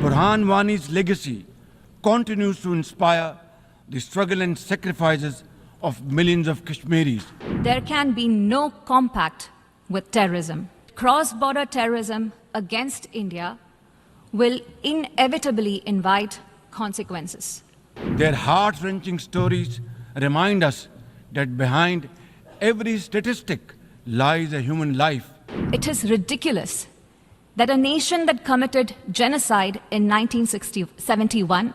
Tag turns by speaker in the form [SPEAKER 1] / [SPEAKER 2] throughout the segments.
[SPEAKER 1] Burhan Wani's legacy continues to inspire the struggle and sacrifices of millions of Kashmiris.
[SPEAKER 2] There can be no compact with terrorism. Cross-border terrorism against India will inevitably invite consequences.
[SPEAKER 1] Their heart-wrenching stories remind us that behind every statistic lies a human life.
[SPEAKER 2] It is ridiculous that a nation that committed genocide in 1971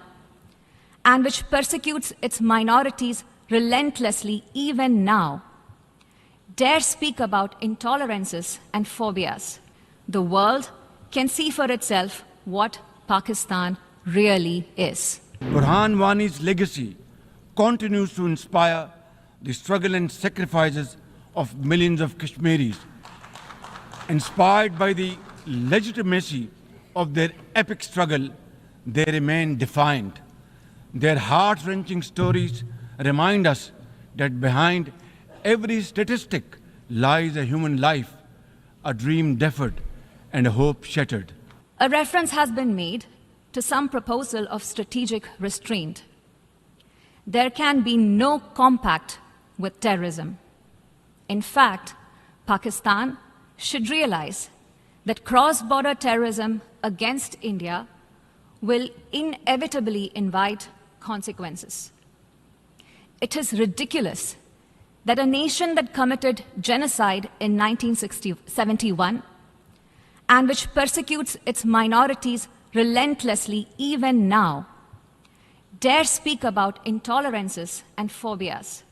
[SPEAKER 2] and which persecutes its minorities relentlessly even now dare speak about intolerances and phobias. The world can see for itself what Pakistan really is.
[SPEAKER 1] Burhan Wani's legacy continues to inspire the struggle and sacrifices of millions of Kashmiris. Inspired by the legitimacy of their epic struggle, they remain defiant. Their heart-wrenching stories remind us that behind every statistic lies a human life, a dream deferred, and a hope shattered.
[SPEAKER 2] A reference has been made to some proposal of strategic restraint. There can be no compact with terrorism. In fact, Pakistan should realize that cross-border terrorism against India will inevitably invite consequences. It is ridiculous that a nation that committed genocide in 1971 and which persecutes its minorities relentlessly even now dare speak about intolerances and phobias.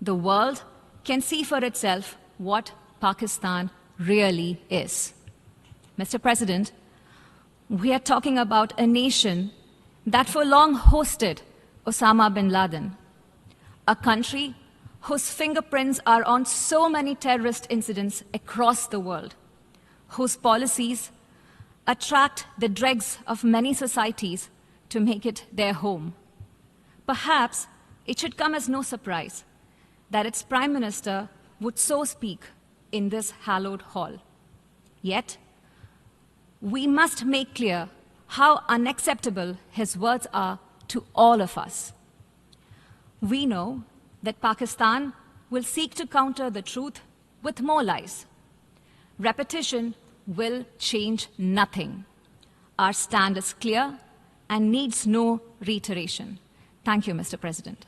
[SPEAKER 2] The world can see for itself what Pakistan really is. Mr. President, we are talking about a nation that for long hosted Osama bin Laden, a country whose fingerprints are on so many terrorist incidents across the world, whose policies attract the dregs of many societies to make it their home. Perhaps it should come as no surprise that its Prime Minister would so speak in this hallowed hall. Yet, we must make clear how unacceptable his words are to all of us. We know that Pakistan will seek to counter the truth with more lies. Repetition will change nothing. Our stand is clear and needs no reiteration. Thank you, Mr. President.